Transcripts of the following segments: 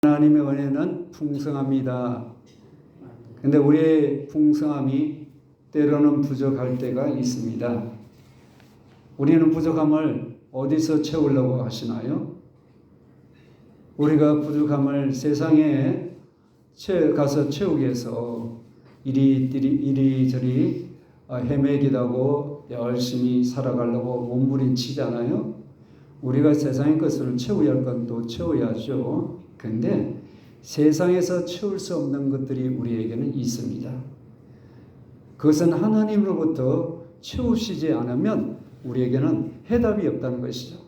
하나님의 은혜는 풍성합니다. 근데 우리의 풍성함이 때로는 부족할 때가 있습니다. 우리는 부족함을 어디서 채우려고 하시나요? 우리가 부족함을 세상에 가서 채우기 위해서 이리저리 헤매기도 하고 열심히 살아가려고 몸부림치잖아요. 우리가 세상의 것을 채워야 할 건 또 채워야죠. 그런데 세상에서 채울 수 없는 것들이 우리에게는 있습니다. 그것은 하나님으로부터 채우시지 않으면 우리에게는 해답이 없다는 것이죠.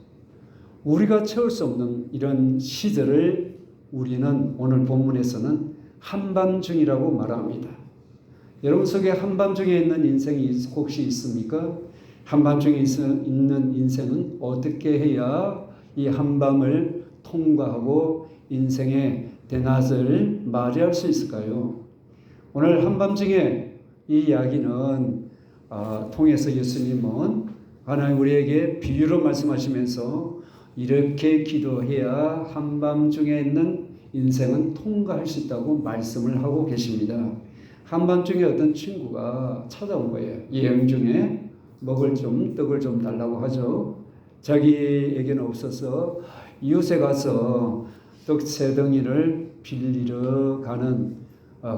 우리가 채울 수 없는 이런 시절을 우리는 오늘 본문에서는 한밤중이라고 말합니다. 여러분 속에 한밤중에 있는 인생이 혹시 있습니까? 한밤중에 있는 인생은 어떻게 해야 이 한밤을 통과하고 인생의 대낮을 맞이할 수 있을까요? 오늘 한밤중에 이 이야기는 통해서 예수님은 하나님 우리에게 비유로 말씀하시면서 이렇게 기도해야 한밤중에 있는 인생은 통과할 수 있다고 말씀을 하고 계십니다. 한밤중에 어떤 친구가 찾아온 거예요. 여행 중에 떡을 좀 달라고 하죠. 자기에게는 없어서 이웃에 가서 떡 3덩이를 빌리러 가는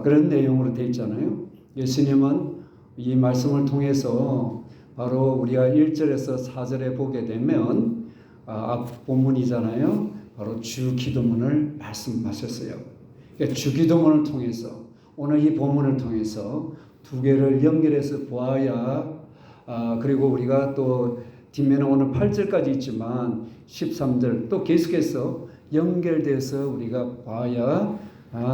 그런 내용으로 되어 있잖아요. 예수님은 이 말씀을 통해서 바로 우리가 1절에서 4절에 보게 되면 앞 본문이잖아요. 바로 주기도문을 말씀하셨어요. 그러니까 주기도문을 통해서 오늘 이 본문을 통해서 두 개를 연결해서 보아야 그리고 우리가 또 뒷면에 오늘 8절까지 있지만 13절 또 계속해서 연결돼서 우리가 봐야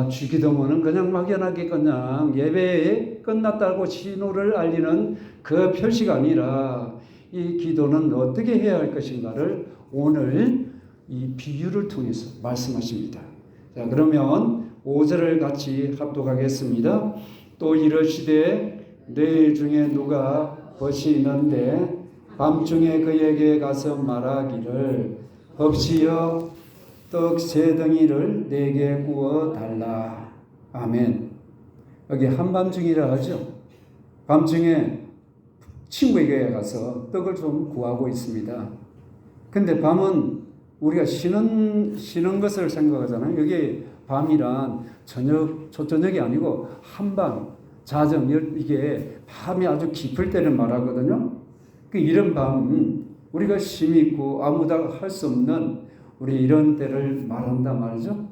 주기도문은 그냥 막연하게 그냥 예배에 끝났다고 신호를 알리는 그 표시가 아니라 이 기도는 어떻게 해야 할 것인가를 오늘 이 비유를 통해서 말씀하십니다. 자, 그러면 5절을 같이 합독하겠습니다. 또 이르시되 너희 중에 누가 벗이 있는데 밤중에 그에게 가서 말하기를 법시여 떡 3덩이를 내게 구워 달라. 아멘. 여기 한밤중이라 하죠. 밤중에 친구에게 가서 떡을 좀 구하고 있습니다. 근데 밤은 우리가 쉬는 것을 생각하잖아요. 여기 밤이란 초저녁이 아니고 한밤, 자정, 이게 밤이 아주 깊을 때를 말하거든요. 이런 밤, 우리가 쉼 있고 아무도 할 수 없는 우리 이런 때를 말한다 말이죠.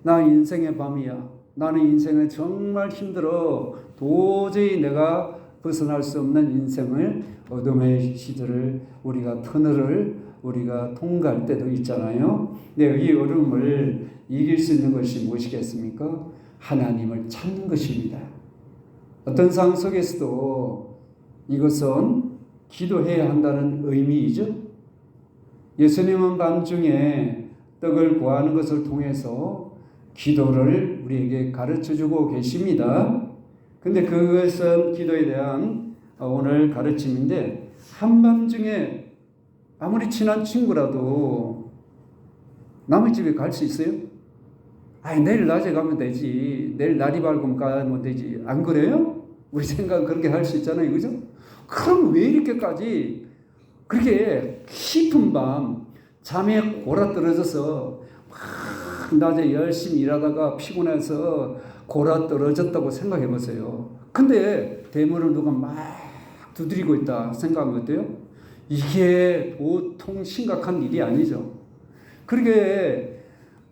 나 인생의 밤이야. 나는 인생에 정말 힘들어. 도저히 내가 벗어날 수 없는 인생을 어둠의 시절을 터널을 우리가 통과할 때도 있잖아요. 근데 이 어둠을 이길 수 있는 것이 무엇이겠습니까? 하나님을 찾는 것입니다. 어떤 상황 속에서도 이것은 기도해야 한다는 의미이죠. 예수님은 밤중에 떡을 구하는 것을 통해서 기도를 우리에게 가르쳐주고 계십니다. 근데 그것은 기도에 대한 오늘 가르침인데 한밤중에 아무리 친한 친구라도 남의 집에 갈 수 있어요? 내일 낮에 가면 되지. 내일 날이 밝으면 가면 되지. 안 그래요? 우리 생각은 그렇게 할 수 있잖아요. 그죠? 그럼 왜 이렇게까지 그렇게 깊은 밤 잠에 골아떨어져서 막 낮에 열심히 일하다가 피곤해서 골아떨어졌다고 생각해 보세요. 근데 대문을 누가 막 두드리고 있다 생각하면 어때요? 이게 보통 심각한 일이 아니죠. 그렇게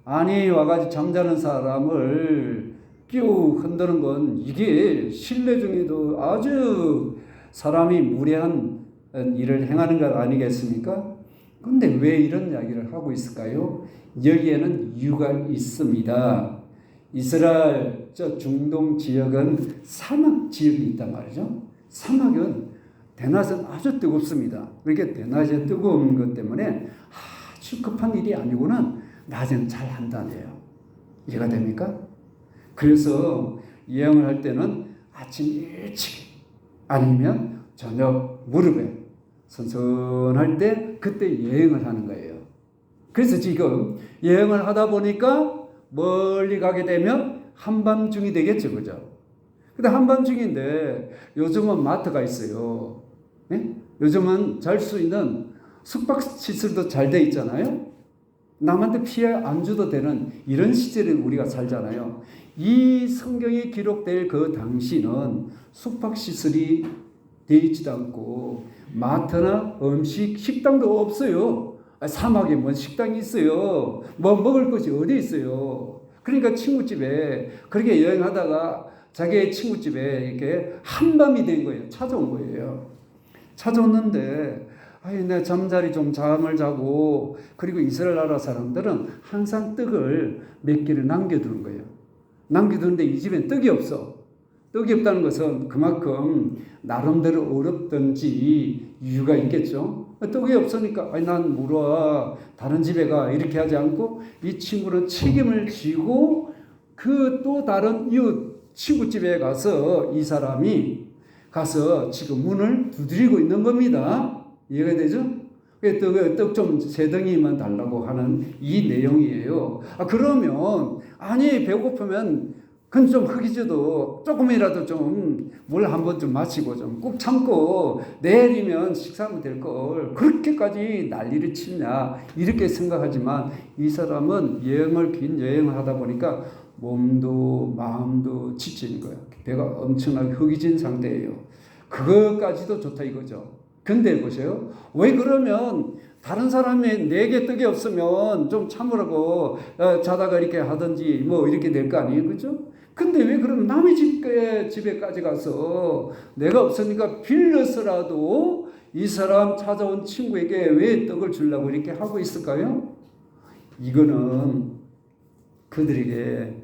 안에 와가지고 잠자는 사람을 끼우 흔드는 건 이게 신뢰 중에도 아주 사람이 무례한 일을 행하는 것 아니겠습니까? 그런데 왜 이런 이야기를 하고 있을까요? 여기에는 이유가 있습니다. 이스라엘 중동 지역은 사막 지역이 있단 말이죠. 사막은 대낮은 아주 뜨겁습니다. 그렇게 대낮에 뜨거운 것 때문에 아주 급한 일이 아니고는 낮에는 잘 한다네요. 이해가 됩니까? 그래서 여행을 할 때는 아침 일찍 아니면 저녁 무렵에 선선할 때 그때 여행을 하는 거예요. 그래서 지금 여행을 하다 보니까 멀리 가게 되면 한밤중이 되겠죠. 그죠? 근데 한밤중인데 요즘은 마트가 있어요. 네? 요즘은 잘 수 있는 숙박시설도 잘 돼 있잖아요. 남한테 피해 안 줘도 되는 이런 시절에 우리가 살잖아요. 이 성경에 기록될 그 당시는 숙박시설이 되어 있지도 않고 마트나 음식, 식당도 없어요. 사막에 뭔 식당이 있어요. 뭐 먹을 것이 어디 있어요. 그러니까 친구집에 그렇게 여행하다가 자기의 친구집에 이렇게 한밤이 된 거예요. 찾아온 거예요. 찾아왔는데 내 잠자리 좀 잠을 자고, 그리고 이스라엘 나라 사람들은 항상 떡을 몇 개를 남겨두는 거예요. 남겨두는데 이 집엔 떡이 없어. 떡이 없다는 것은 그만큼 나름대로 어렵든지 이유가 있겠죠. 떡이 없으니까 난 물어 다른 집에 가 이렇게 하지 않고 이 친구는 책임을 지고 그 또 다른 이웃 친구 집에 가서 이 사람이 가서 지금 문을 두드리고 있는 겁니다. 이해가 되죠? 떡 좀 세 덩이만 달라고 하는 이 내용이에요. 그러면 아니 배고프면 그건 좀 허기져도 조금이라도 좀 물 한 번 좀 마시고 좀 꾹 참고 내일이면 식사하면 될 걸 그렇게까지 난리를 치냐 이렇게 생각하지만 이 사람은 긴 여행을 하다 보니까 몸도 마음도 지치는 거예요. 배가 엄청나게 허기진 상태예요. 그것까지도 좋다 이거죠. 근데 보세요. 왜 그러면 다른 사람이 내게 떡이 없으면 좀 참으라고 자다가 이렇게 하든지 뭐 이렇게 될 거 아니에요. 그죠? 근데 왜 그러면 남의 집에까지 가서 내가 없으니까 빌려서라도 이 사람 찾아온 친구에게 왜 떡을 주려고 이렇게 하고 있을까요? 이거는 그들에게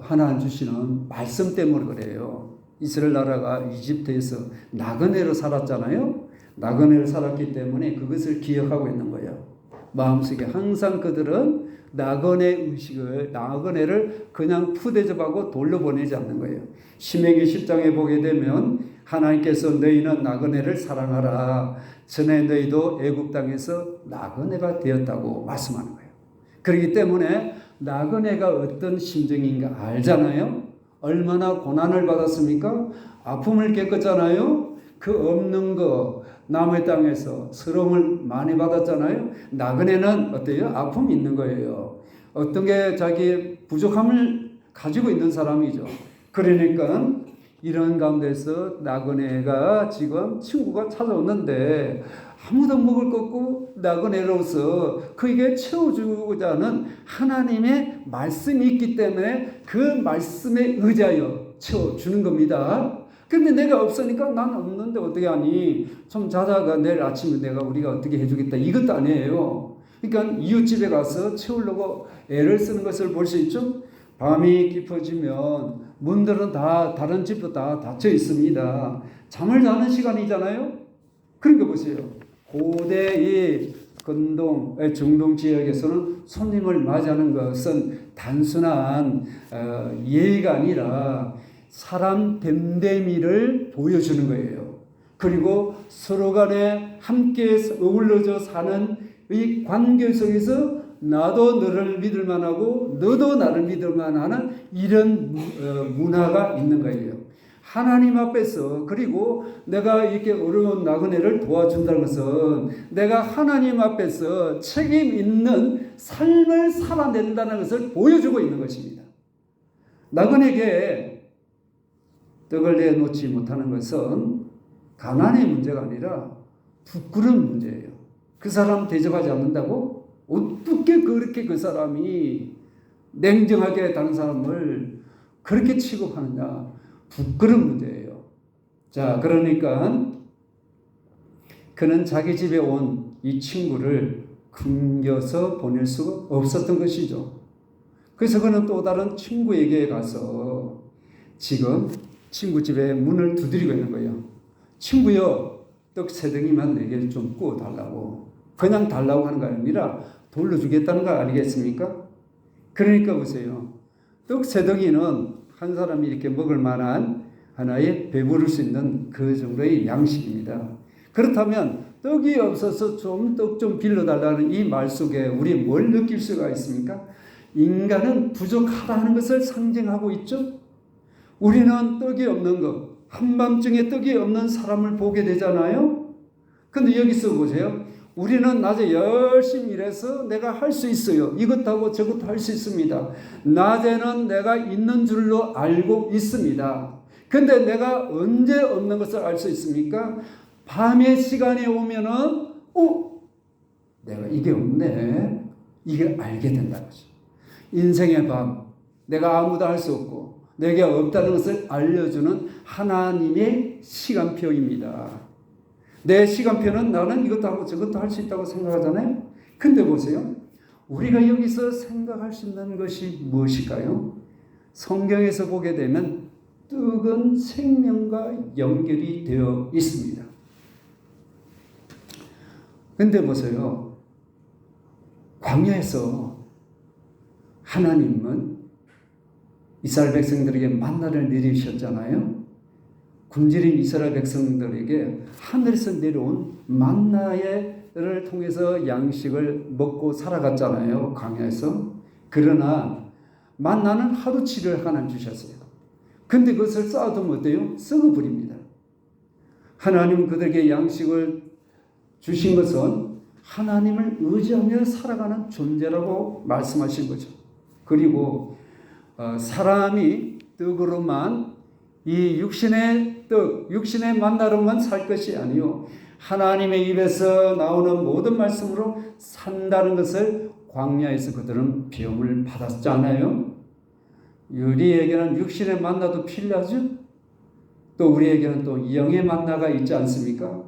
하나님 주시는 말씀 때문에 그래요. 이스라엘 나라가 이집트에서 나그네로 살았잖아요. 나그네로 살았기 때문에 그것을 기억하고 있는 거예요. 마음속에 항상 그들은 나그네를 그냥 푸대접하고 돌려보내지 않는 거예요. 신명기 10장에 보게 되면 하나님께서 너희는 나그네를 사랑하라. 전에 너희도 애굽 땅에서 나그네가 되었다고 말씀하는 거예요. 그렇기 때문에 나그네가 어떤 심정인가 알잖아요. 얼마나 고난을 받았습니까? 아픔을 겪었잖아요. 그 없는 거 남의 땅에서 서러움을 많이 받았잖아요. 나그네는 어때요? 아픔이 있는 거예요. 어떤 게 자기 부족함을 가지고 있는 사람이죠. 그러니까 이런 가운데서 나그네가 지금 친구가 찾아왔는데 아무도 먹을 거 없고 나그네로서 그에게 채워주고자 하는 하나님의 말씀이 있기 때문에 그 말씀에 의지하여 채워주는 겁니다. 근데 내가 없으니까 난 없는데 어떻게 하니? 좀 자다가 내일 아침에 우리가 어떻게 해주겠다. 이것도 아니에요. 그러니까 이웃집에 가서 채우려고 애를 쓰는 것을 볼 수 있죠. 밤이 깊어지면 문들은 다 다른 집도 다 닫혀 있습니다. 잠을 자는 시간이잖아요. 그러니까 보세요. 고대의 중동 지역에서는 손님을 맞이하는 것은 단순한 예의가 아니라 사람 됨됨이를 보여주는 거예요. 그리고 서로 간에 함께 어울러져 사는 이 관계 속에서 나도 너를 믿을 만하고 너도 나를 믿을 만하는 이런 문화가 있는 거예요. 하나님 앞에서, 그리고 내가 이렇게 어려운 나그네를 도와준다는 것은 내가 하나님 앞에서 책임 있는 삶을 살아낸다는 것을 보여주고 있는 것입니다. 나그네에게 떡을 내놓지 못하는 것은 가난의 문제가 아니라 부끄러운 문제예요. 그 사람 대접하지 않는다고? 어떻게 그렇게 그 사람이 냉정하게 다른 사람을 그렇게 취급하느냐? 부끄러운 문제예요. 자, 그러니까 그는 자기 집에 온 이 친구를 금겨서 보낼 수가 없었던 것이죠. 그래서 그는 또 다른 친구에게 가서 지금 친구 집에 문을 두드리고 있는 거예요. 친구여, 떡 세 덩이만 내게 좀 구워 달라고. 그냥 달라고 하는 거 아니라 돌려주겠다는 거 아니겠습니까? 그러니까 보세요. 떡 세 덩이는 한 사람이 이렇게 먹을 만한 하나의 배부를 수 있는 그 정도의 양식입니다. 그렇다면 떡이 없어서 떡 좀 빌려달라는 이 말 속에 우리 뭘 느낄 수가 있습니까? 인간은 부족하다는 것을 상징하고 있죠. 우리는 떡이 없는 것, 한밤중에 떡이 없는 사람을 보게 되잖아요. 근데 여기서 보세요. 우리는 낮에 열심히 일해서 내가 할 수 있어요. 이것도 하고 저것도 할 수 있습니다. 낮에는 내가 있는 줄로 알고 있습니다. 근데 내가 언제 없는 것을 알 수 있습니까? 밤의 시간이 오면은 내가 이게 없네. 이게 알게 된다는 거죠. 인생의 밤, 내가 아무도 할 수 없고 내게 없다는 것을 알려주는 하나님의 시간표입니다. 내 시간표는 나는 이것도 하고 저것도 할 수 있다고 생각하잖아요. 근데 보세요. 우리가 여기서 생각할 수 있는 것이 무엇일까요? 성경에서 보게 되면 떡은 생명과 연결이 되어 있습니다. 근데 보세요. 광야에서 하나님은 이스라엘 백성들에게 만나를 내리셨잖아요. 굶주린 이스라엘 백성들에게 하늘에서 내려온 만나를 통해서 양식을 먹고 살아갔잖아요. 광야에서. 그러나 만나는 하루치를 하나님 주셨어요. 근데 그것을 쌓아두면 어때요? 썩어버립니다. 하나님 그들에게 양식을 주신 것은 하나님을 의지하며 살아가는 존재라고 말씀하신 거죠. 그리고 사람이 떡으로만 이 육신의 떡, 육신의 만나로만 살 것이 아니요 하나님의 입에서 나오는 모든 말씀으로 산다는 것을 광야에서 그들은 배움을 받았잖아요. 우리에게는 육신의 만나도 필요하죠. 또 우리에게는 또 영의 만나가 있지 않습니까?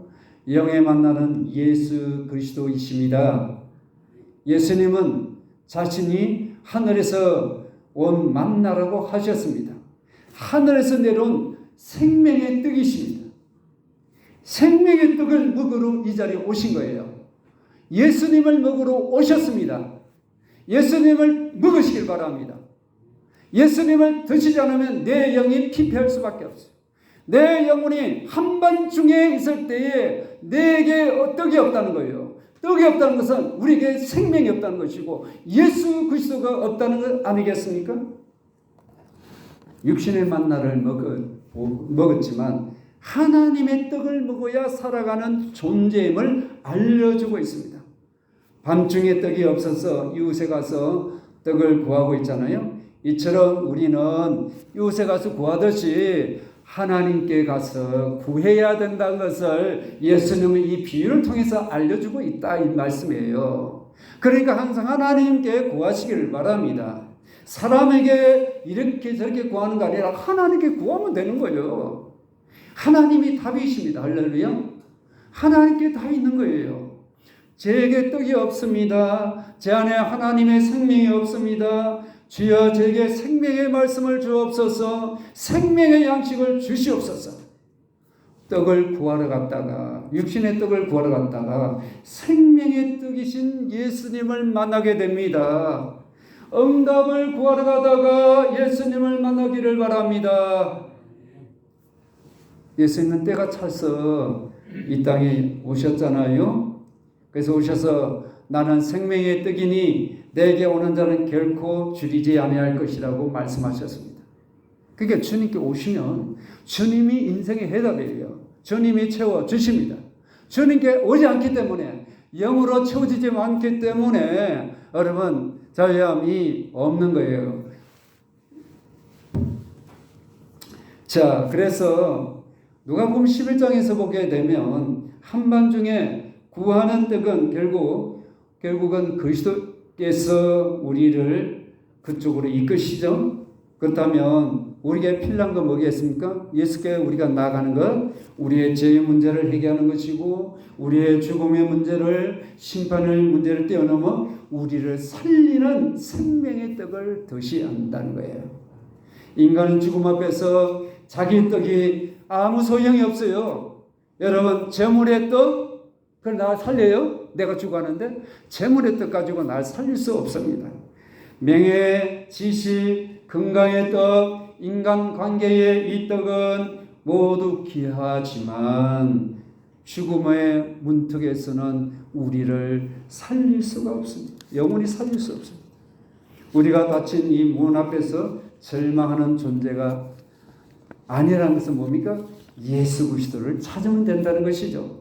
영의 만나는 예수 그리스도이십니다. 예수님은 자신이 하늘에서 온 만나라고 하셨습니다. 하늘에서 내려온 생명의 떡이십니다. 생명의 떡을 먹으러 이 자리에 오신 거예요. 예수님을 먹으러 오셨습니다. 예수님을 먹으시길 바랍니다. 예수님을 드시지 않으면 내 영이 피폐할 수밖에 없어요. 내 영혼이 한밤중에 있을 때에 내게 떡이 없다는 거예요. 떡이 없다는 것은 우리에게 생명이 없다는 것이고 예수 그리스도가 없다는 것 아니겠습니까? 육신의 만나를 먹었지만 하나님의 떡을 먹어야 살아가는 존재임을 알려주고 있습니다. 밤중에 떡이 없어서 이웃에 가서 떡을 구하고 있잖아요. 이처럼 우리는 이웃에 가서 구하듯이 하나님께 가서 구해야 된다는 것을 예수님은 이 비유를 통해서 알려주고 있다 이 말씀이에요. 그러니까 항상 하나님께 구하시기를 바랍니다. 사람에게 이렇게 저렇게 구하는 거 아니라 하나님께 구하면 되는 거예요. 하나님이 답이십니다. 할렐루야. 하나님께 다 있는 거예요. 제게 떡이 없습니다. 제 안에 하나님의 생명이 없습니다. 주여 제게 생명의 말씀을 주옵소서. 생명의 양식을 주시옵소서. 떡을 구하러 갔다가 육신의 떡을 구하러 갔다가 생명의 떡이신 예수님을 만나게 됩니다. 응답을 구하러 가다가 예수님을 만나기를 바랍니다. 예수님은 때가 차서 이 땅에 오셨잖아요. 그래서 오셔서 나는 생명의 떡이니 내게 오는 자는 결코 줄이지 아니할 것이라고 말씀하셨습니다. 그러니까 주님께 오시면 주님이 인생의 해답이에요. 주님이 채워주십니다. 주님께 오지 않기 때문에 영으로 채워지지 않기 때문에 여러분 자유함이 없는 거예요. 자, 그래서 누가복음 11장에서 보게 되면 한밤중에 구하는 떡은 결국은 그리스도께서 우리를 그쪽으로 이끄시죠. 그렇다면 우리에게 필요한 건 뭐겠습니까? 예수께 우리가 나아가는 것, 우리의 죄의 문제를 해결하는 것이고 우리의 죽음의 문제를, 심판의 문제를 뛰어넘어 우리를 살리는 생명의 떡을 드셔야 한다는 거예요. 인간은 죽음 앞에서 자기 떡이 아무 소용이 없어요. 여러분, 재물의 떡, 그걸 나 살려요? 내가 죽어가는데 재물의 떡 가지고 날 살릴 수 없습니다. 명예, 지식, 건강의 떡, 인간관계의 이 떡은 모두 귀하지만 죽음의 문턱에서는 우리를 살릴 수가 없습니다. 영원히 살릴 수 없습니다. 우리가 닫힌 이 문 앞에서 절망하는 존재가 아니라는 것은 뭡니까? 예수 그리스도를 찾으면 된다는 것이죠.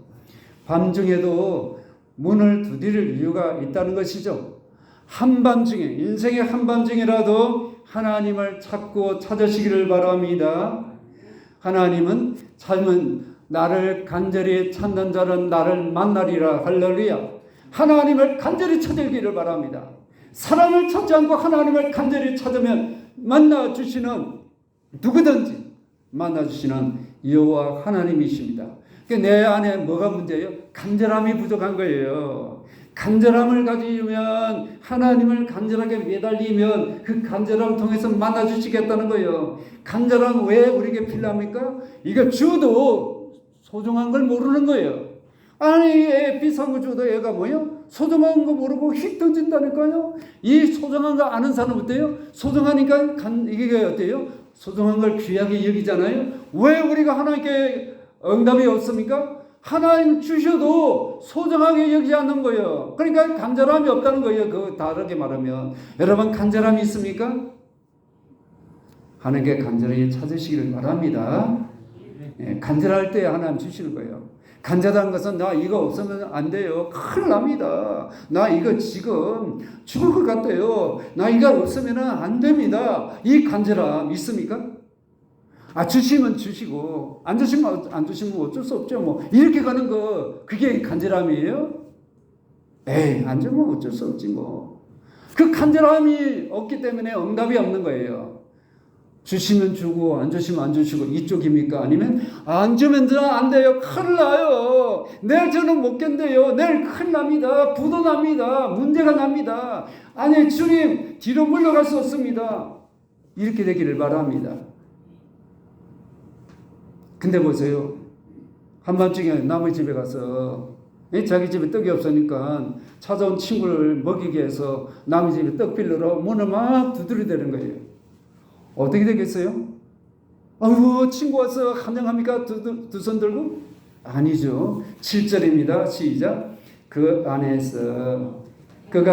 밤중에도 문을 두드릴 이유가 있다는 것이죠. 한밤중에, 인생의 한밤중이라도 하나님을 찾고 찾으시기를 바랍니다. 하나님은 찾으면 나를 간절히 찾는 자는 나를 만나리라. 할렐루야. 하나님을 간절히 찾으기를 바랍니다. 사람을 찾지 않고 하나님을 간절히 찾으면 만나주시는, 누구든지 만나주시는 여호와 하나님이십니다. 내 안에 뭐가 문제예요? 간절함이 부족한 거예요. 간절함을 가지면, 하나님을 간절하게 매달리면 그 간절함을 통해서 만나주시겠다는 거예요. 간절함 왜 우리에게 필요합니까? 이거 주도 소중한 걸 모르는 거예요. 아니, 애 비싼 거 줘도 애가 뭐예요? 소중한 거 모르고 휙 던진다니까요. 이 소중한 거 아는 사람 어때요? 소중하니까 이게 어때요? 소중한 걸 귀하게 여기잖아요. 왜 우리가 하나님께 응답이 없습니까? 하나님 주셔도 소중하게 여기지 않는 거예요. 그러니까 간절함이 없다는 거예요. 그 다르게 말하면. 여러분 간절함이 있습니까? 하나님께 간절히 찾으시기를 바랍니다. 예, 간절할 때 하나님 주시는 거예요. 간절한 것은 나 이거 없으면 안 돼요. 큰일 납니다. 나 이거 지금 죽을 것 같아요. 나 이거 없으면 안 됩니다. 이 간절함 있습니까? 주시면 주시고 안 주시면 어쩔 수 없죠. 뭐 이렇게 가는 거 그게 간절함이에요? 에이, 안 주면 어쩔 수 없지 뭐. 그 간절함이 없기 때문에 응답이 없는 거예요. 주시면 주고 안 주시면 안 주시고 이쪽입니까? 아니면 안 주면 안 돼요. 큰일 나요. 내일 저는 못 견뎌요. 내일 큰일 납니다. 부도 납니다. 문제가 납니다. 아니 주님 뒤로 물러갈 수 없습니다. 이렇게 되기를 바랍니다. 근데 보세요. 한밤중에 남의 집에 가서 자기 집에 떡이 없으니까 찾아온 친구를 먹이기 위해서 남의 집에 떡 빌려러 문을 막 두드리대는 거예요. 어떻게 되겠어요? 아이고 친구 와서 환영합니까? 두 손 들고? 아니죠. 7절입니다. 시작. 그가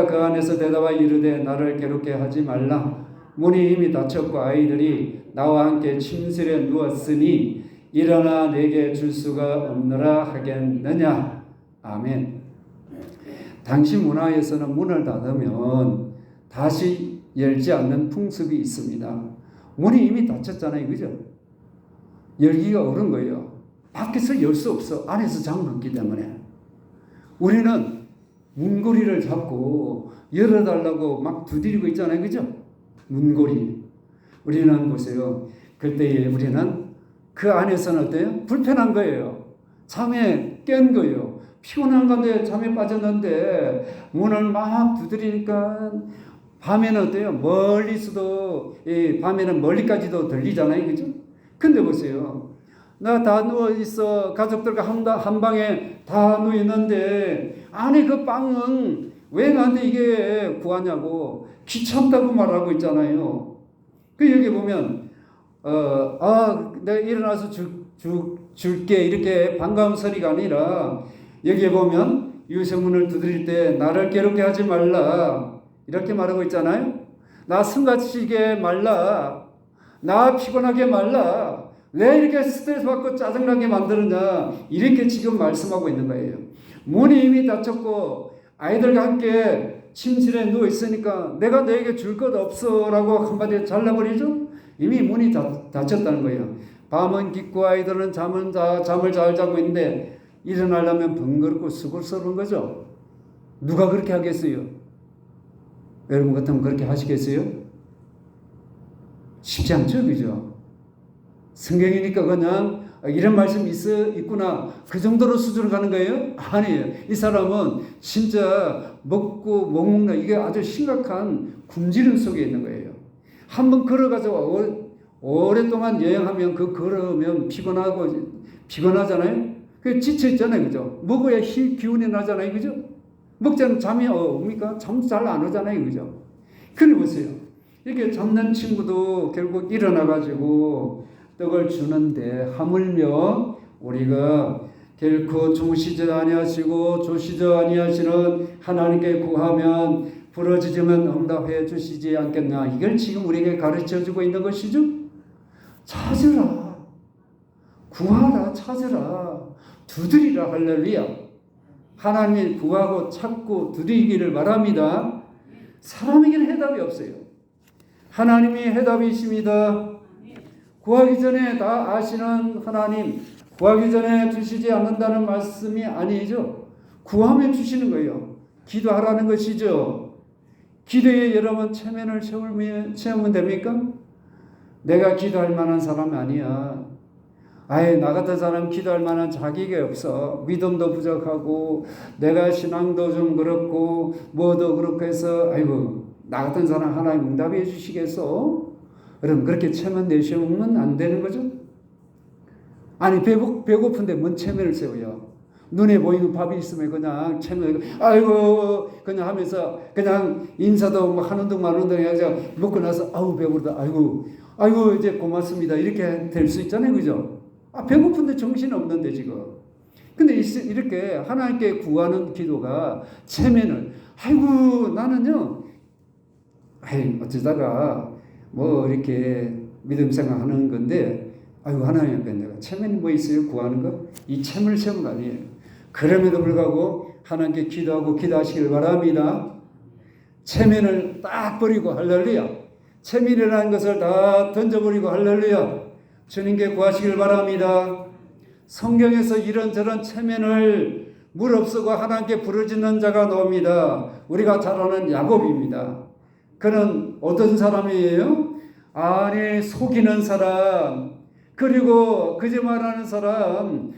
그 안에서 대답하여 이르되 나를 괴롭게 하지 말라. 문이 이미 닫혔고 아이들이 나와 함께 침실에 누웠으니 일어나 내게 줄 수가 없느라 하겠느냐. 아멘. 당시 문화에서는 문을 닫으면 다시 열지 않는 풍습이 있습니다. 문이 이미 닫혔잖아요. 그죠? 열기가 어려운 거예요. 밖에서 열 수 없어. 안에서 잠겼기 때문에. 우리는 문고리를 잡고 열어달라고 막 두드리고 있잖아요. 그죠? 문고리. 우리는 보세요. 그때에 우리는 그 안에서는 어때요? 불편한 거예요. 잠에 깬 거예요. 피곤한 건데 잠에 빠졌는데 문을 막 두드리니까 밤에는 어때요? 멀리서도 밤에는 멀리까지도 들리잖아요. 그죠? 근데 보세요. 나 다 누워 있어. 가족들과 한 방에 다 누워 있는데 안에 그 방은 왜 나한테 이게 구하냐고 귀찮다고 말하고 있잖아요. 그 여기 보면 내가 일어나서 줄게 이렇게 반가운 소리가 아니라 여기에 보면 유성문을 두드릴 때 나를 괴롭게 하지 말라 이렇게 말하고 있잖아요. 나 승가치게 말라. 나 피곤하게 말라. 왜 이렇게 스트레스 받고 짜증나게 만드느냐. 이렇게 지금 말씀하고 있는 거예요. 문이 이미 닫혔고 아이들과 함께 침실에 누워 있으니까 내가 너에게 줄 것 없어 라고 한마디에 잘라버리죠. 이미 문이 닫혔다는 거예요. 밤은 깊고 아이들은 잠을 잘 자고 있는데 일어나려면 번거롭고 수고스러운 거죠. 누가 그렇게 하겠어요? 여러분 같으면 그렇게 하시겠어요? 쉽지 않죠, 그죠? 성경이니까 그냥 이런 말씀이 있구나 그 정도로 수준으로 가는 거예요? 아니에요. 이 사람은 진짜 먹고 못 먹는 이게 아주 심각한 굶주림 속에 있는 거예요. 한번 걸어가서 오랫동안 여행하면 걸으면 피곤하잖아요. 그 지쳐 있잖아요, 그죠? 먹어야 기운이 나잖아요, 그죠? 먹지 않으면 잠이 옵니까? 잠도 잘 안 오잖아요, 그죠? 그래 보세요. 이렇게 잠든 친구도 결국 일어나가지고 떡을 주는데 하물며 우리가 결코 주시지 아니하시고 조시지 아니하시는 하나님께 구하면 부르짖으면 응답해 주시지 않겠나. 이걸 지금 우리에게 가르쳐주고 있는 것이죠. 찾으라, 구하라, 찾으라, 두드리라. 할렐루야. 하나님이 구하고 찾고 두드리기를 바랍니다. 사람에게는 해답이 없어요. 하나님이 해답이십니다. 구하기 전에 다 아시는 하나님, 구하기 전에 주시지 않는다는 말씀이 아니죠. 구하면 주시는 거예요. 기도하라는 것이죠. 기도에 여러분 체면을 채우면 됩니까? 내가 기도할 만한 사람이 아니야. 아예 나 같은 사람 기도할 만한 자격이 없어. 믿음도 부족하고 내가 신앙도 좀 그렇고 뭐도 그렇고 해서 아이고 나 같은 사람 하나님 응답해 주시겠어? 그럼 그렇게 체면 내세우면 안 되는 거죠? 아니 배고픈데 뭔 체면을 세워요? 눈에 보이는 밥이 있으면 그냥 체면 아이고 그냥 하면서 그냥 인사도 뭐 하는 둥 마는 둥 해서 먹고 나서 아우 배부르다 아이고 이제 고맙습니다 이렇게 될 수 있잖아요, 그죠? 배고픈데 정신 없는데 지금. 근데 이렇게 하나님께 구하는 기도가 체면을 아이고 나는요 어쩌다가 뭐 이렇게 믿음 생각하는 건데 아이고 하나님 내가 체면이 뭐 있어요 구하는 거? 이 체면을 세우는 거 아니에요. 그럼에도 불구하고 하나님께 기도하고 기도하시길 바랍니다. 체면을 딱 버리고 할렐루야. 체면이라는 것을 다 던져버리고 할렐루야. 주님께 구하시길 바랍니다. 성경에서 이런저런 체면을 무릅쓰고 하나님께 부르짖는 자가 나옵니다. 우리가 잘 아는 야곱입니다. 그는 어떤 사람이에요? 아니 속이는 사람 그리고 거짓말하는 사람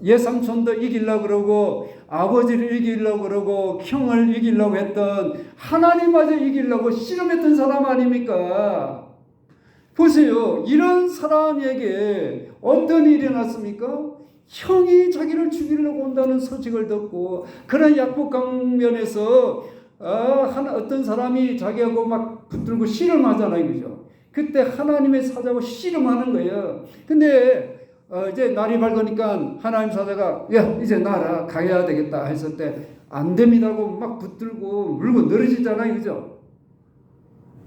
예삼촌도 이기려고 그러고 아버지를 이기려고 그러고 형을 이기려고 했던 하나님마저 이기려고 씨름했던 사람 아닙니까? 보세요. 이런 사람에게 어떤 일이 났습니까? 형이 자기를 죽이려고 온다는 소식을 듣고 그런 약복 강변에서 어떤 사람이 자기하고 막 붙들고 씨름하잖아요, 그죠? 그때 하나님의 사자고 씨름하는 거예요. 근데 이제 날이 밝으니까 하나님 사자가 야 이제 나라 가야 되겠다 했을 때 안 됩니다고 막 붙들고 물고 늘어지잖아요, 그죠?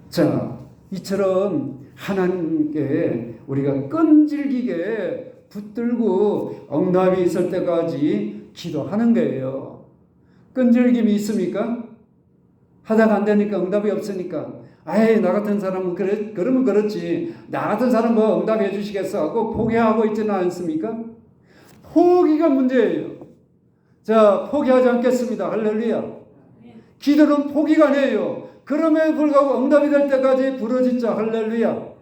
자, 이처럼 하나님께 우리가 끈질기게 붙들고 응답이 있을 때까지 기도하는 거예요. 끈질김이 있습니까? 하다가 안 되니까 응답이 없으니까 아이 나 같은 사람은 그러면 그렇지 나 같은 사람 뭐 응답해 주시겠어 하고 포기하고 있지는 않습니까? 포기가 문제예요. 자, 포기하지 않겠습니다. 할렐루야. 기도는 포기가 아니에요. 그럼에도 불구하고 응답이 될 때까지 부르짖자. 할렐루야.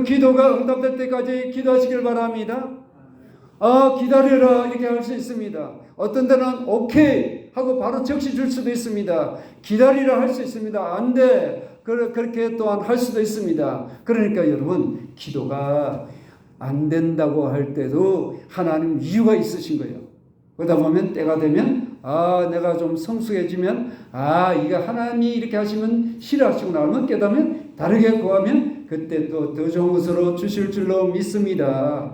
기도가 응답될 때까지 기도하시길 바랍니다. 기다려라 이렇게 할 수 있습니다. 어떤 데는 오케이 하고 바로 즉시 줄 수도 있습니다. 기다리라 할 수 있습니다. 안 돼. 그렇게 또한 할 수도 있습니다. 그러니까 여러분 기도가 안 된다고 할 때도 하나님 이유가 있으신 거예요. 그러다 보면 때가 되면 내가 좀 성숙해지면 이게 하나님이 이렇게 하시면 싫어하시구나 하면 깨닫으면 다르게 구하면 그때 또 더 좋은 것으로 주실 줄로 믿습니다.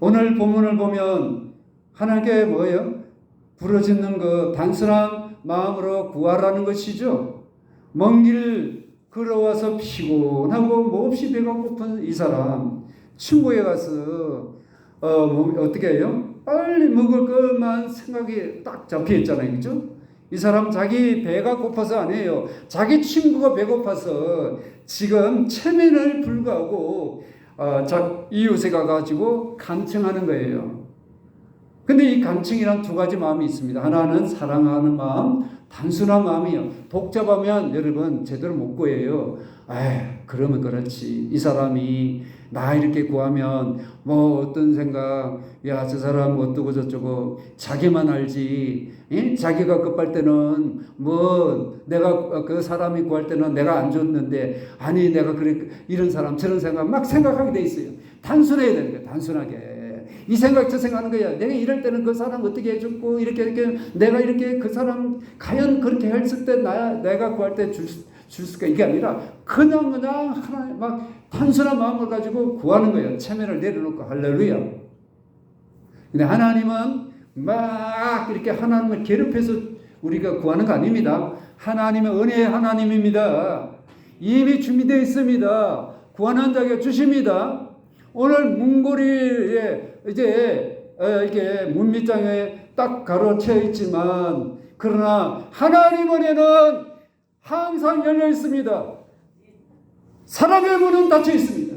오늘 본문을 보면 하나님께 뭐예요? 부르짖는 것 단순한 마음으로 구하라는 것이죠. 먼 길 걸어와서 피곤하고 몹시 배가 고픈 이 사람 친구에 가서 어떻게 해요? 빨리 먹을 것만 생각이 딱 잡혀 있잖아요, 그죠? 이 사람 자기 배가 고파서 아니에요. 자기 친구가 배고파서 지금 체면을 불구하고 이웃에 가가지고 간청하는 거예요. 근데 이 간청이란 두 가지 마음이 있습니다. 하나는 사랑하는 마음, 단순한 마음이요. 복잡하면 여러분 제대로 못 구해요. 그러면 그렇지. 이 사람이 나 이렇게 구하면 뭐 어떤 생각, 야, 저 사람 어떠고 저쩌고 자기만 알지. 자기가 급할 때는 뭐 내가 그 사람이 구할 때는 내가 안 줬는데 아니 내가 그래 이런 사람 저런 생각 막 생각하게 돼 있어요. 단순해야 되는 거예요. 단순하게. 이 생각 저 생각하는 거야. 내가 이럴 때는 그 사람 어떻게 해줬고 이렇게 내가 이렇게 그 사람 과연 그렇게 했을 때 내가 구할 때 줄 수가 이게 아니라 그냥 하나님 막 단순한 마음을 가지고 구하는 거예요. 체면을 내려놓고 할렐루야. 근데 하나님은 막 이렇게 하나님을 괴롭혀서 우리가 구하는 거 아닙니다. 하나님은 은혜의 하나님입니다. 이미 준비되어 있습니다. 구하는 자에게 주십니다. 오늘 문고리에 이제 이게 문밑장에 딱 가로채 있지만 그러나 하나님 은혜는 항상 열려 있습니다. 사람의 문은 닫혀 있습니다.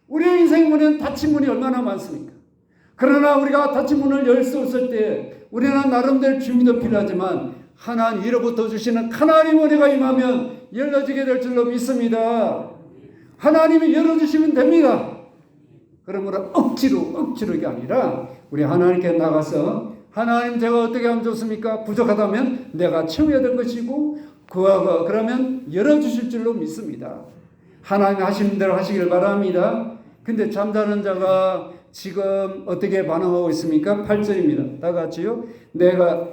우리의 인생 문은 닫힌 문이 얼마나 많습니까? 그러나 우리가 닫힌 문을 열 수 없을 때 우리는 나름대로 준비도 필요하지만 하나님으로부터 주시는 하나님 은혜가 임하면 열려지게 될 줄로 믿습니다. 하나님이 열어주시면 됩니다. 그러므로 억지로 이게 아니라 우리 하나님께 나가서 하나님 제가 어떻게 하면 좋습니까? 부족하다면 내가 채워야 될 것이고 그러면 열어주실 줄로 믿습니다. 하나님 하시는 대로 하시길 바랍니다. 근데 잠자는 자가 지금 어떻게 반응하고 있습니까? 8절입니다. 다 같이요. 내가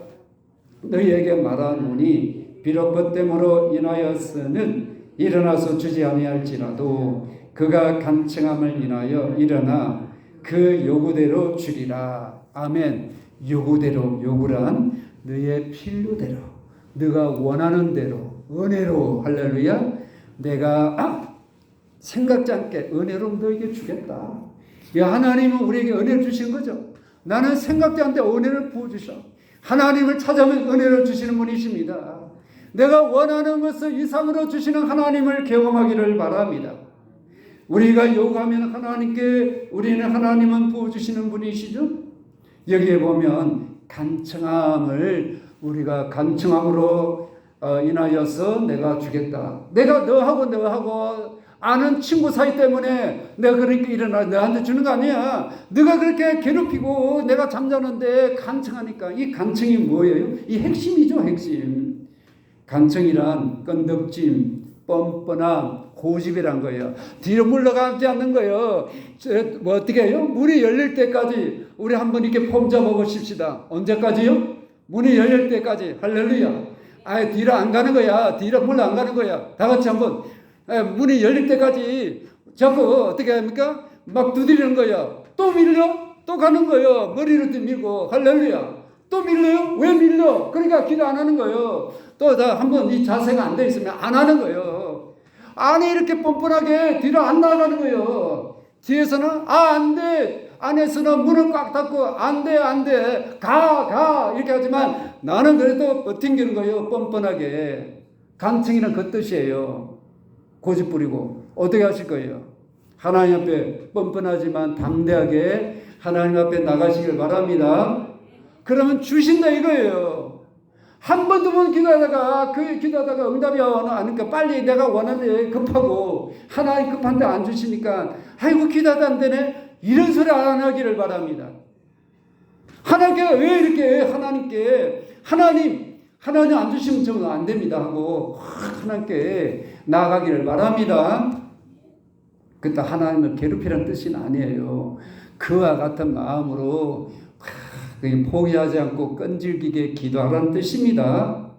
너희에게 말하노니 비록 벗됨으로 인하여서는 일어나서 주지 아니할지라도 그가 간청함을 인하여 일어나 그 요구대로 주리라. 아멘. 요구란 너의 필요대로 네가 원하는 대로 은혜로 할렐루야. 내가 생각지 않게 은혜로 너에게 주겠다. 하나님은 우리에게 은혜를 주신 거죠. 나는 생각지 않게 은혜를 부어주셔. 하나님을 찾아오면 은혜를 주시는 분이십니다. 내가 원하는 것을 이상으로 주시는 하나님을 경험하기를 바랍니다. 우리가 요구하면 하나님께 우리는 하나님은 부어주시는 분이시죠. 여기에 보면 간청함을 우리가 간청함으로 인하여서 내가 주겠다. 내가 너하고 아는 친구 사이 때문에 내가 그렇게 일어나 너한테 주는 거 아니야. 네가 그렇게 괴롭히고 내가 잠자는데 간청하니까 이 간청이 뭐예요? 이 핵심이죠. 핵심. 간청이란 끈덕짐, 뻔뻔함, 고집이란 거예요. 뒤로 물러가지 않는 거예요. 뭐 어떻게 해요? 문이 열릴 때까지 우리 한번 이렇게 폼 잡아보십시다. 언제까지요? 문이 열릴 때까지. 할렐루야. 아예 뒤로 안 가는 거야. 뒤로 물러 안 가는 거야. 다 같이 한번 문이 열릴 때까지 자꾸 어떻게 합니까? 막 두드리는 거야. 또 밀려? 또 가는 거예요. 머리를 밀고. 할렐루야. 또 밀려요? 왜 밀려? 그러니까 기도 안 하는 거예요. 또 다 한번 이 자세가 안 돼 있으면 안 하는 거예요. 안에 이렇게 뻔뻔하게 뒤로 안 나가는 거예요. 뒤에서는 안 돼. 안에서는 문을 꽉 닫고 안 돼. 가 이렇게 하지만 나는 그래도 버팅기는 거예요. 뻔뻔하게. 간청이는 그 뜻이에요. 고집 부리고 어떻게 하실 거예요? 하나님 앞에 뻔뻔하지만 담대하게 하나님 앞에 나가시길 바랍니다. 그러면 주신다 이거예요. 한 번, 두 번 기도하다가 응답이 안 오니까 빨리 내가 원하는데 급하고 하나님 급한데 안 주시니까 아이고 기도하다 안 되네. 이런 소리 안 하기를 바랍니다. 하나님께 왜 이렇게 하나님 안 주시면 저는 안 됩니다 하고 하나님께 나아가기를 바랍니다. 그때 하나님을 괴롭히라는 뜻은 아니에요. 그와 같은 마음으로 포기하지 않고 끈질기게 기도하라는 뜻입니다.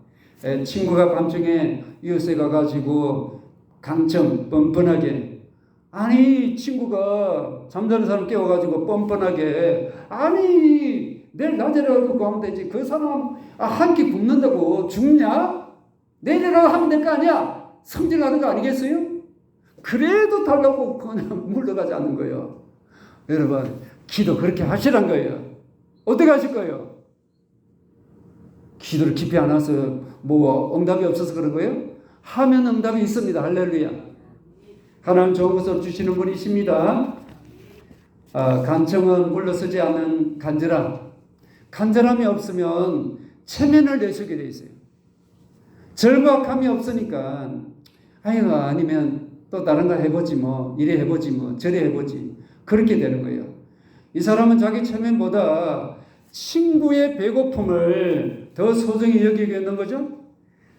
친구가 밤중에 이웃에 가가지고 강청 뻔뻔하게 친구가 잠자는 사람 깨워가지고 뻔뻔하게 내일 낮에라도 구하면 되지. 그 사람 한 끼 굶는다고 죽냐? 내일이라도 하면 될 거 아니야? 성질나는 거 아니겠어요? 그래도 달라고 그냥 물러가지 않는 거예요. 여러분 기도 그렇게 하시란 거예요. 어떻게 하실 거예요? 기도를 깊이 안 해서 응답이 없어서 그런 거예요? 하면 응답이 있습니다. 할렐루야. 하나님 좋은 것을 주시는 분이십니다. 간청은 물러서지 않는 간절함이 없으면 체면을 내세우게 돼 있어요. 절박함이 없으니까 아니면 또 다른 거 해보지 이래 해보지 저래 해보지 그렇게 되는 거예요. 이 사람은 자기 체면보다 친구의 배고픔을 더 소중히 여기고 있는 거죠.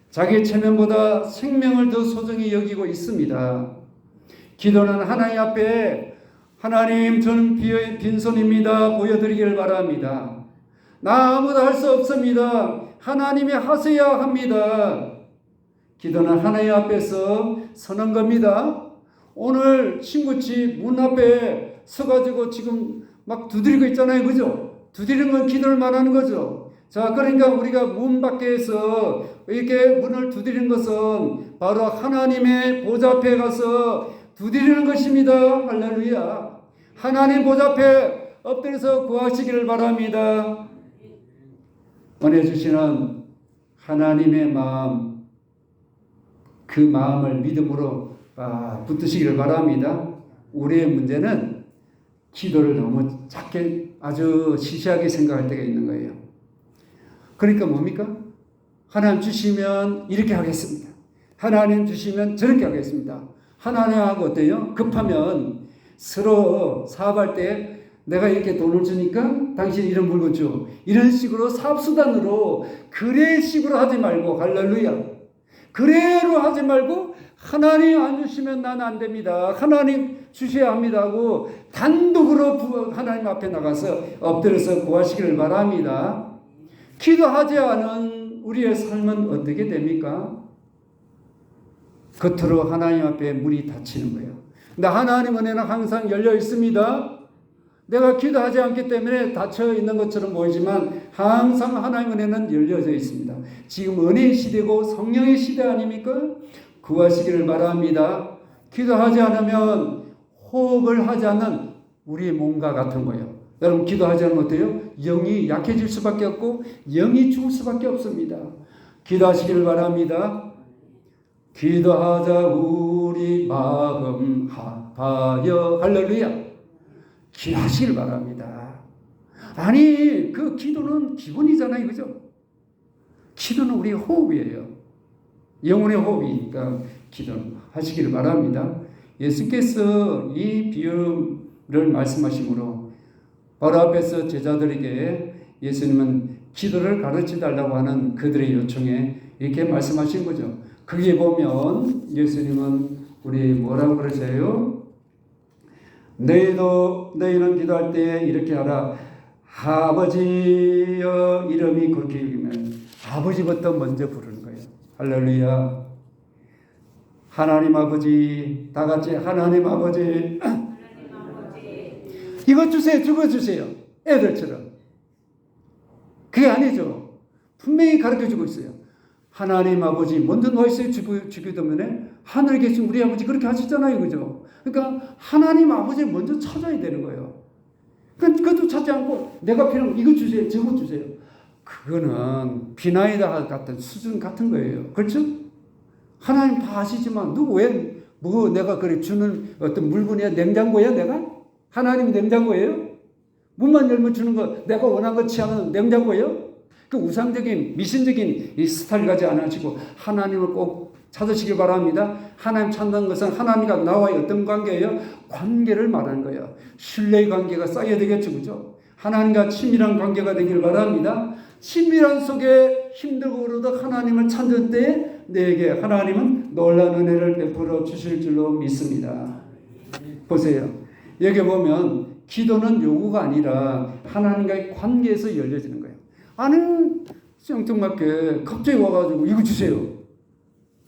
자기 체면보다 생명을 더 소중히 여기고 있습니다. 기도는 하나님 앞에 하나님 저는 빈손입니다 보여드리기를 바랍니다. 나 아무도 할 수 없습니다. 하나님이 하셔야 합니다. 기도는 하나님 앞에서 서는 겁니다. 오늘 친구 집 문 앞에 서가지고 지금 막 두드리고 있잖아요. 그죠? 두드리는 건 기도를 말하는 거죠. 자, 그러니까 우리가 문 밖에서 이렇게 문을 두드리는 것은 바로 하나님의 보좌 앞에 가서 두드리는 것입니다. 할렐루야. 하나님 보좌 앞에 엎드려서 구하시기를 바랍니다. 은혜 주시는 하나님의 마음, 그 마음을 믿음으로 붙드시기를 바랍니다. 우리의 문제는 기도를 너무 작게, 아주 시시하게 생각할 때가 있는 거예요. 그러니까 뭡니까? 하나님 주시면 이렇게 하겠습니다. 하나님 주시면 저렇게 하겠습니다. 하나님하고 어때요? 급하면 서로 사업할 때 내가 이렇게 돈을 주니까 당신 이런 물건 줘. 이런 식으로 사업수단으로 그래식으로 하지 말고, 할렐루야. 그래로 하지 말고 하나님 안 주시면 난 안 됩니다. 하나님 주셔야 합니다 하고 단독으로 하나님 앞에 나가서 엎드려서 구하시기를 바랍니다. 기도하지 않은 우리의 삶은 어떻게 됩니까? 겉으로 하나님 앞에 문이 닫히는 거예요. 근데 하나님 은혜는 항상 열려 있습니다. 내가 기도하지 않기 때문에 닫혀 있는 것처럼 보이지만 항상 하나님 은혜는 열려져 있습니다. 지금 은혜의 시대고 성령의 시대 아닙니까? 구하시기를 바랍니다. 기도하지 않으면 호흡을 하지 않는 우리의 몸과 같은 거예요. 여러분 기도하지 않으면 어때요? 영이 약해질 수밖에 없고 영이 죽을 수밖에 없습니다. 기도하시기를 바랍니다. 기도하자 우리 마음 합하여, 할렐루야. 기도하시길 바랍니다. 아니 그 기도는 기본이잖아요, 그죠? 기도는 우리 호흡이에요. 영혼의 호흡이니까 기도하시기를 바랍니다. 예수께서 이 비유를 말씀하심으로 바로 앞에서 제자들에게 예수님은 기도를 가르쳐 달라고 하는 그들의 요청에 이렇게 말씀하신 거죠. 거기에 보면 예수님은 우리 뭐라고 그러세요? 너희는 기도할 때 이렇게 하라. 아버지여, 이름이 그렇게 읽으면 아버지부터 먼저 부르는 거예요. 할렐루야. 하나님 아버지, 다 같이 하나님 아버지. 이것 주세요, 저것 주세요. 애들처럼. 그게 아니죠. 분명히 가르쳐주고 있어요. 하나님 아버지 먼저 놓으세요. 주기도문에 하늘에 계신 우리 아버지 그렇게 하시잖아요, 그죠? 그러니까 하나님 아버지 먼저 찾아야 되는 거예요. 그것도 찾지 않고 내가 필요한 이거 주세요, 저거 주세요. 그거는 비나이다 같은 수준 같은 거예요. 그렇죠? 하나님 다 아시지만 누구 왜 뭐 내가 그래 주는 어떤 물건이야? 냉장고야 내가? 하나님 냉장고예요? 문만 열면 주는 거 내가 원하는 거 취하는 냉장고예요? 그 우상적인 미신적인 이 스타일 가지 않으시고 하나님을 꼭 찾으시길 바랍니다. 하나님 찾는 것은 하나님과 나와의 어떤 관계예요? 관계를 말하는 거예요. 신뢰의 관계가 쌓여야 되겠죠, 그죠? 하나님과 친밀한 관계가 되길 바랍니다. 친밀한 속에 힘들고 그러도 하나님을 찾는 때에 내게 하나님은 놀라운 은혜를 베풀어 주실 줄로 믿습니다. 보세요. 여기 보면 기도는 요구가 아니라 하나님과의 관계에서 열려지는 거예요. 아니 생뚱맞게 갑자기 와가지고 이거 주세요.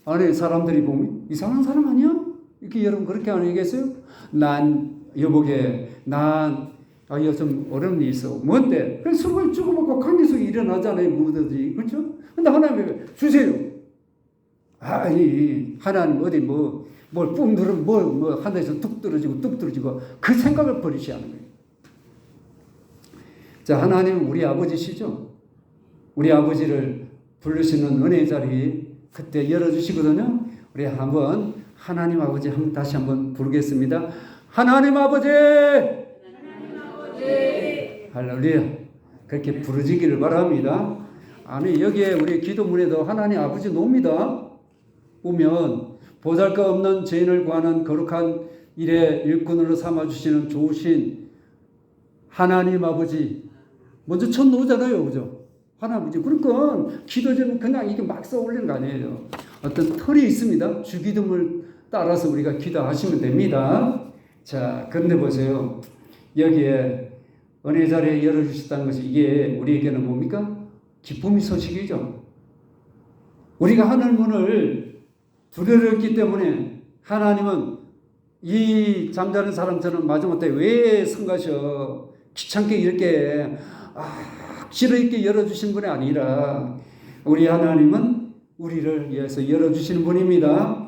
아니 사람들이 보면 이상한 사람 아니야? 이렇게 여러분 그렇게 안 얘기했어요? 난 여보게 요즘 어려운 일이 있어. 뭔데? 그래서 술을 주고받고 관계 속에 일어나잖아요. 뭐든지. 그렇죠? 근데 하나님이 주세요. 아니 하나님 어디 뭘 뿜 누르면 뭐 하늘에서 뚝 떨어지고 그 생각을 버리셔야 하는 거예요. 자, 하나님은 우리 아버지시죠. 우리 아버지를 부르시는 은혜의 자리 그때 열어주시거든요. 우리 한번 하나님 아버지 다시 한번 부르겠습니다. 하나님 아버지, 할렐루야. 그렇게 부르시기를 바랍니다. 아니 여기에 우리 기도문에도 하나님 아버지 놓습니다. 보면 보잘것없는 죄인을 구하는 거룩한 일의 일꾼으로 삼아주시는 좋으신 하나님 아버지 먼저 첫 놓잖아요, 그죠? 하나님 아버지. 그러니까 기도제는 그냥 이게 막 써 올리는 거 아니에요. 어떤 틀이 있습니다. 주기도문을 따라서 우리가 기도하시면 됩니다. 자, 그런데 보세요. 여기에 은혜 자리에 열어주셨다는 것이 이게 우리에게는 뭡니까? 기쁨의 소식이죠. 우리가 하늘 문을 두드렸기 때문에 하나님은 이 잠자는 사람처럼 마지막에 왜 성가셔? 귀찮게 이렇게 억지로 있게 열어주신 분이 아니라 우리 하나님은 우리를 위해서 열어주시는 분입니다.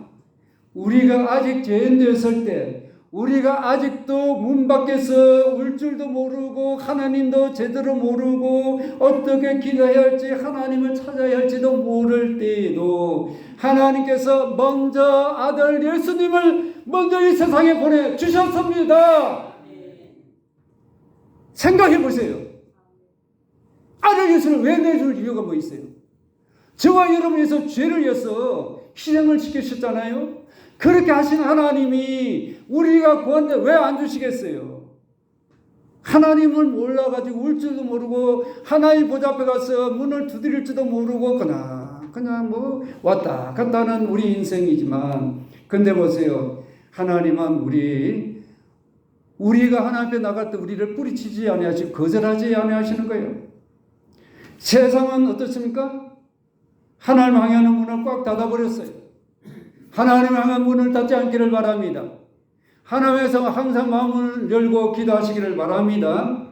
우리가 아직 죄인되었을 때, 우리가 아직도 문 밖에서 울 줄도 모르고 하나님도 제대로 모르고 어떻게 기도해야 할지 하나님을 찾아야 할지도 모를 때에도 하나님께서 먼저 아들 예수님을 먼저 이 세상에 보내주셨습니다. 생각해 보세요. 아들 예수를 왜 내줄 이유가 뭐 있어요? 저와 여러분에서 죄를 위해서 희생을 시키셨잖아요. 그렇게 하신 하나님이 우리가 구한데 왜 안 주시겠어요? 하나님을 몰라가지고 울 줄도 모르고 하나님 보좌 앞에 가서 문을 두드릴지도 모르고 그냥 뭐 왔다 갔다 하는 우리 인생이지만, 근데 보세요. 하나님은 우리가 하나님 앞에 나갈 때 우리를 뿌리치지 아니하시고 거절하지 아니하시는 거예요. 세상은 어떻습니까? 하나님 향하는 문을 꽉 닫아버렸어요. 하나님 향한 문을 닫지 않기를 바랍니다. 하나님에서 항상 마음을 열고 기도하시기를 바랍니다.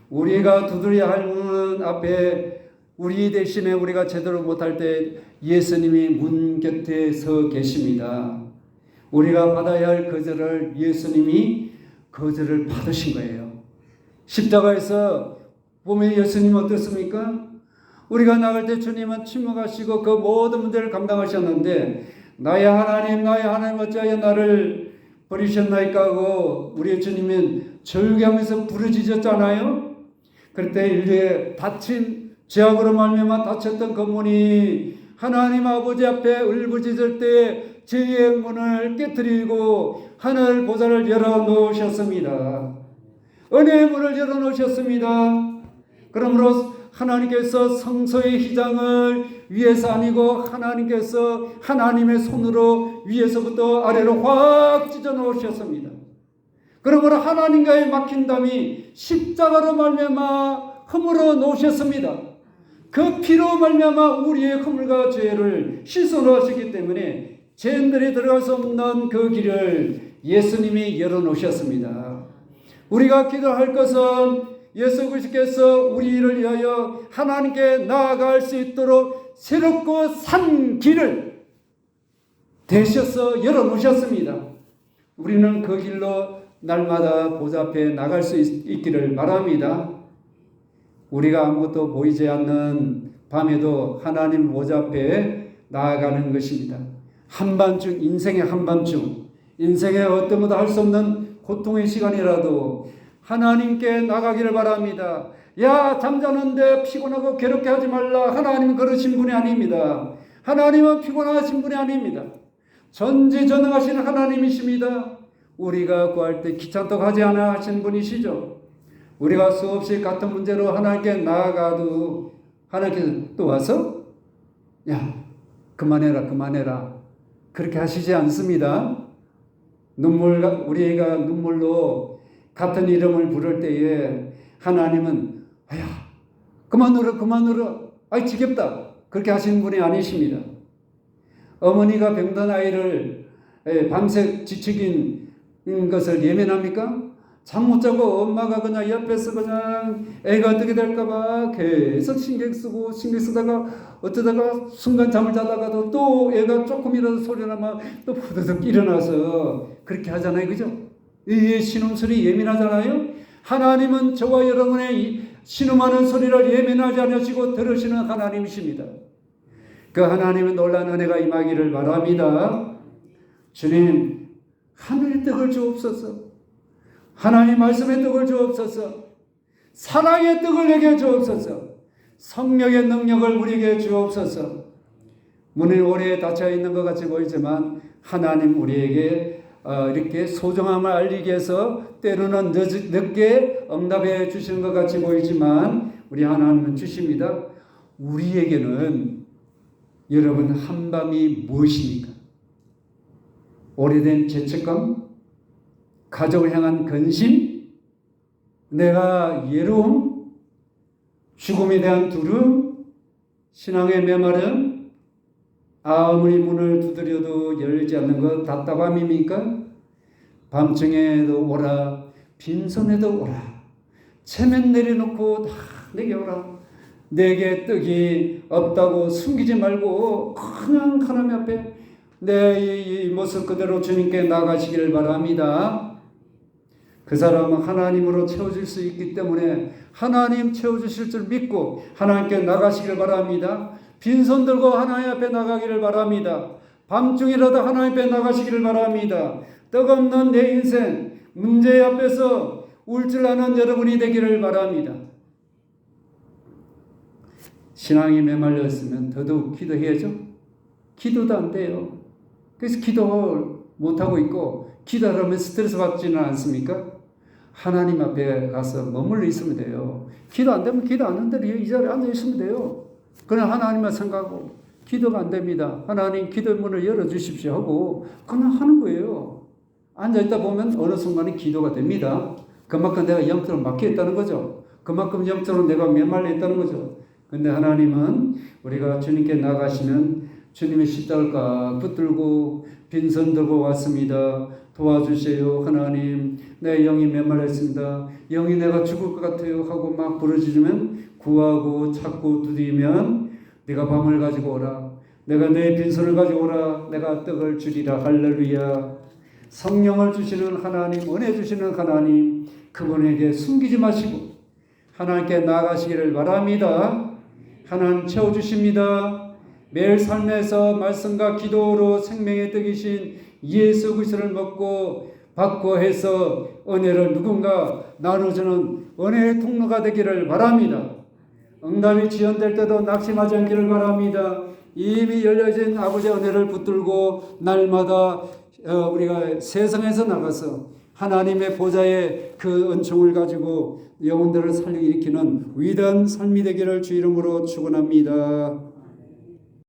우리가 두드려야 할 문 앞에 우리 대신에 우리가 제대로 못할 때 예수님이 문 곁에 서 계십니다. 우리가 받아야 할 거절을 예수님이 거절을 받으신 거예요. 십자가에서 보면 예수님 어떻습니까? 우리가 나갈 때 주님은 침묵하시고 그 모든 문제를 감당하셨는데, 나의 하나님 어찌하여 나를 버리셨나이까 하고 우리 주님은 절규하면서 부르짖었잖아요. 그때 인류의 다친 죄악으로 말미암아 닫혔던 그 문이 하나님 아버지 앞에 울부짖을 때 죄의 문을 깨뜨리고 하늘 보좌를 열어놓으셨습니다. 은혜의 문을 열어놓으셨습니다. 그러므로 하나님께서 성소의 휘장을 위에서 아니고 하나님께서 하나님의 손으로 위에서부터 아래로 확 찢어 놓으셨습니다. 그러므로 하나님과의 막힌 담이 십자가로 말미암아 허물어 놓으셨습니다. 그 피로 말미암아 우리의 허물과 죄를 씻어 놓으셨기 때문에 죄인들이 들어갈 수 없는 그 길을 예수님이 열어 놓으셨습니다. 우리가 기도할 것은 예수 그리스도께서 우리를 위하여 하나님께 나아갈 수 있도록 새롭고 산 길을 되셔서 열어놓으셨습니다. 우리는 그 길로 날마다 보좌 앞에 나갈 수 있기를 바랍니다. 우리가 아무것도 보이지 않는 밤에도 하나님 보좌 앞에 나아가는 것입니다. 한밤중, 인생의 한밤중, 인생의 어떤 것도 할 수 없는 고통의 시간이라도 하나님께 나가기를 바랍니다. 야, 잠자는데 피곤하고 괴롭게 하지 말라. 하나님은 그러신 분이 아닙니다. 하나님은 피곤하신 분이 아닙니다. 전지전능하신 하나님이십니다. 우리가 구할 때 귀찮다고 하지 않아 하신 분이시죠. 우리가 수없이 같은 문제로 하나님께 나아가도 하나님께서 또 와서 야, 그만해라 그렇게 하시지 않습니다. 우리가 눈물로 같은 이름을 부를 때에 하나님은 그만 울어 아이 지겹다 그렇게 하시는 분이 아니십니다. 어머니가 병든 아이를 밤새 지치긴 것을 예면합니까? 잠 못 자고 엄마가 그냥 옆에서 그냥 애가 어떻게 될까봐 계속 신경 쓰다가 어쩌다가 순간 잠을 자다가도 또 애가 조금이라도 소리 나면 또 후드득 일어나서 그렇게 하잖아요. 그죠? 이 신음소리 예민하잖아요. 하나님은 저와 여러분의 신음하는 소리를 예민하지 않으시고 들으시는 하나님이십니다. 그 하나님은 놀라운 은혜가 임하기를 바랍니다. 주님, 하늘의 떡을 주옵소서. 하나님 말씀의 떡을 주옵소서. 사랑의 떡을 내게 주옵소서. 성령의 능력을 우리에게 주옵소서. 문이 오래 닫혀 있는 것 같이 보이지만 하나님 우리에게 이렇게 소중함을 알리기 위해서 때로는 늦게 응답해 주시는 것 같이 보이지만 우리 하나님은 주십니다. 우리에게는 여러분 한밤이 무엇입니까? 오래된 죄책감, 가족을 향한 근심, 내가 외로움, 죽음에 대한 두려움, 신앙의 메마름, 아무리 문을 두드려도 열지 않는 것 답답함입니까? 밤중에도 오라, 빈손에도 오라, 체면 내려놓고 다 내게 오라. 내게 떡이 없다고 숨기지 말고 그냥 하나님 앞에 내 이 모습 그대로 주님께 나가시기를 바랍니다. 그 사람은 하나님으로 채워질 수 있기 때문에 하나님 채워주실 줄 믿고 하나님께 나가시기를 바랍니다. 빈손 들고 하나님 앞에 나가기를 바랍니다. 밤중이라도 하나님 앞에 나가시기를 바랍니다. 떡 없는 내 인생 문제 앞에서 울줄나는 여러분이 되기를 바랍니다. 신앙이 메말렸으면 더더욱 기도해야죠. 기도도 안 돼요. 그래서 기도 못하고 있고 기도하면 스트레스 받지는 않습니까? 하나님 앞에 가서 머물러 있으면 돼요. 기도 안 되면 기도 안 하는 대로 이 자리에 앉아 있으면 돼요. 그냥 하나님만 생각하고 기도가 안 됩니다. 하나님 기도 문을 열어주십시오 하고 그냥 하는 거예요. 앉아있다 보면 어느 순간에 기도가 됩니다. 그만큼 내가 영적으로 막혀있다는 거죠. 그만큼 영적으로 내가 메말려 있다는 거죠. 근데 하나님은 우리가 주님께 나가시면 주님의 십자가를 꽉 붙들고 빈손 들고 왔습니다. 도와주세요. 하나님 내 영이 메말랐습니다. 영이 내가 죽을 것 같아요 하고 막 부르짖으면 구하고 찾고 두드리면 네가 밤을 가지고 오라. 내가 내 빈손을 가지고 오라. 내가 떡을 주리라. 할렐루야. 성령을 주시는 하나님, 은혜 주시는 하나님, 그분에게 숨기지 마시고 하나님께 나아가시기를 바랍니다. 하나님 채워주십니다. 매일 삶에서 말씀과 기도로 생명의 떡이신 예수 그리스도를 먹고 받고 해서 은혜를 누군가 나눠주는 은혜의 통로가 되기를 바랍니다. 응답이 지연될 때도 낙심하지 않기를 바랍니다. 이미 열려진 아버지의 은혜를 붙들고 날마다 우리가 세상에서 나가서 하나님의 보좌의 그 은총을 가지고 영혼들을 살리고 일으키는 위대한 삶이 되기를 주 이름으로 축원합니다.